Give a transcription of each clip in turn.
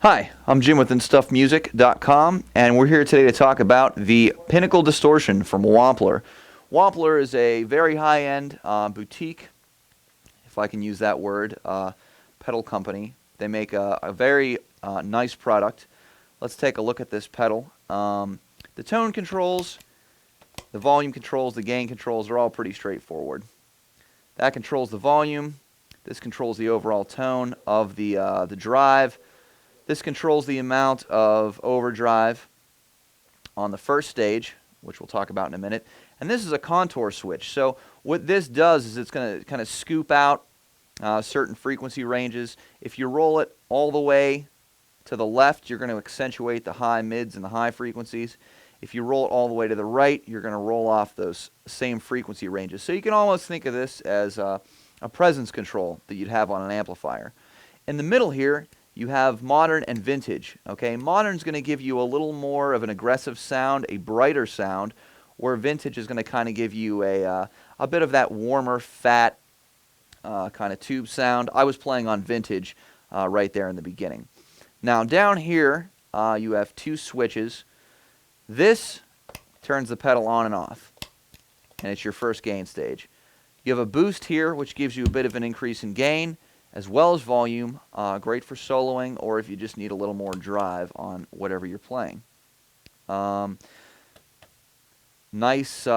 Hi, I'm Jim with InStuffMusic.com, and we're here today to talk about the Pinnacle Distortion from Wampler. Wampler is a very high-end boutique, if I can use that word, pedal company. They make a very nice product. Let's take a look at this pedal. The tone controls, the volume controls, the gain controls are all pretty straightforward. That controls the volume. This controls the overall tone of the drive. This controls the amount of overdrive on the first stage, which we'll talk about in a minute. And this is a contour switch. So what this does is it's going to kind of scoop out certain frequency ranges. If you roll it all the way to the left, you're going to accentuate the high mids and the high frequencies. If you roll it all the way to the right, you're going to roll off those same frequency ranges. So you can almost think of this as a presence control that you'd have on an amplifier. In the middle here, you have modern and vintage. Okay, modern's going to give you a little more of an aggressive sound, a brighter sound, where vintage is going to kind of give you a bit of that warmer, fat kind of tube sound. I was playing on vintage right there in the beginning. Now down here, you have two switches. This turns the pedal on and off, and it's your first gain stage. You have a boost here, which gives you a bit of an increase in gain, as well as volume, great for soloing or if you just need a little more drive on whatever you're playing. Nice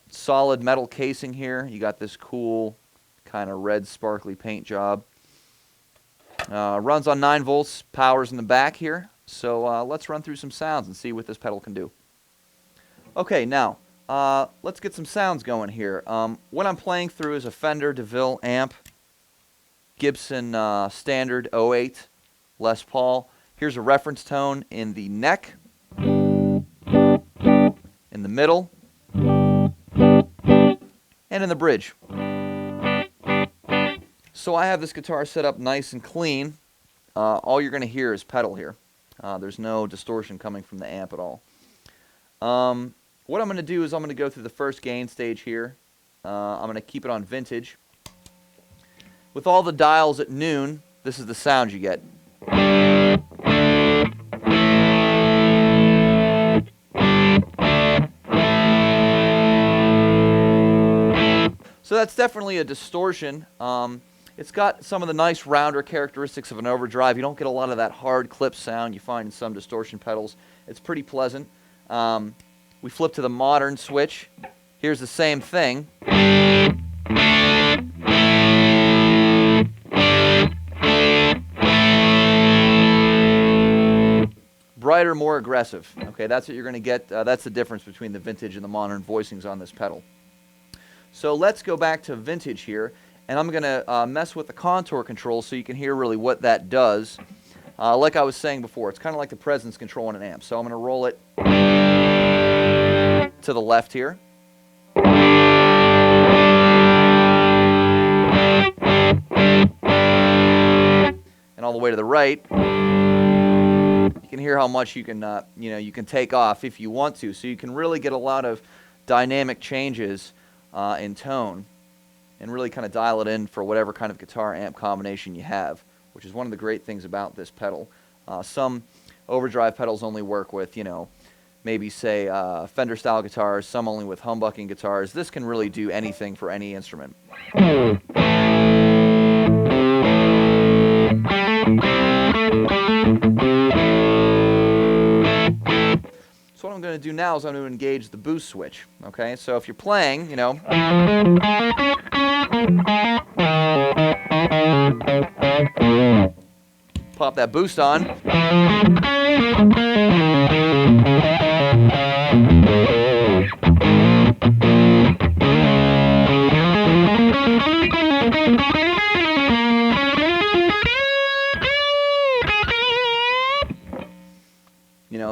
solid metal casing here. You got this cool kind of red sparkly paint job. Runs on 9 volts, power's in the back here. So let's run through some sounds and see what this pedal can do. Okay, now let's get some sounds going here. What I'm playing through is a Fender DeVille amp. Gibson Standard 08 Les Paul. Here's a reference tone in the neck, in the middle, and in the bridge. So I have this guitar set up nice and clean. All you're going to hear is pedal here. There's no distortion coming from the amp at all. What I'm going to do is I'm going to go through the first gain stage here. I'm going to keep it on vintage. With all the dials at noon, this is the sound you get. So that's definitely a distortion. It's got some of the nice rounder characteristics of an overdrive. You don't get a lot of that hard clip sound you find in some distortion pedals. It's pretty pleasant. We flip to the modern switch. Here's the same thing. Brighter, more aggressive. Okay, that's what you're going to get. That's the difference between the vintage and the modern voicings on this pedal. So let's go back to vintage here, and I'm going to mess with the contour control so you can hear really what that does. Like I was saying before, it's kind of like the presence control on an amp. So I'm going to roll it to the left here. And all the way to the right. You can hear how much you can, you can take off if you want to. So you can really get a lot of dynamic changes in tone and really kind of dial it in for whatever kind of guitar amp combination you have, which is one of the great things about this pedal. Some overdrive pedals only work with, maybe say Fender style guitars, some only with humbucking guitars. This can really do anything for any instrument. So what I'm going to do now is I'm going to engage the boost switch. Okay, so if you're playing, pop that boost on.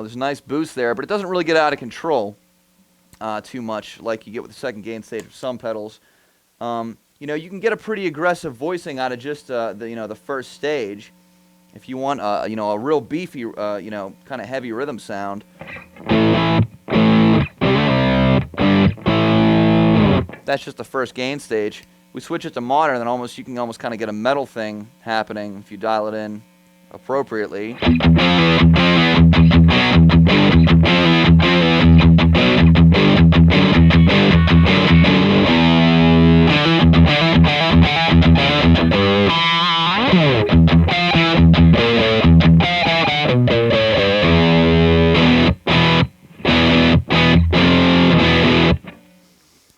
There's a nice boost there, but it doesn't really get out of control too much like you get with the second gain stage of some pedals. You can get a pretty aggressive voicing out of just the first stage, If you want, you know, a real beefy, you know, kind of heavy rhythm sound, that's just the first gain stage. We switch it to modern, then you can almost kind of get a metal thing happening if you dial it in appropriately.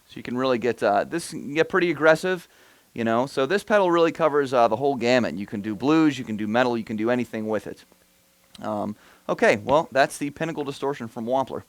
So you can really get, this can get pretty aggressive, you know. So this pedal really covers the whole gamut. You can do blues, you can do metal, you can do anything with it. Okay, well, that's the Pinnacle Distortion from Wampler.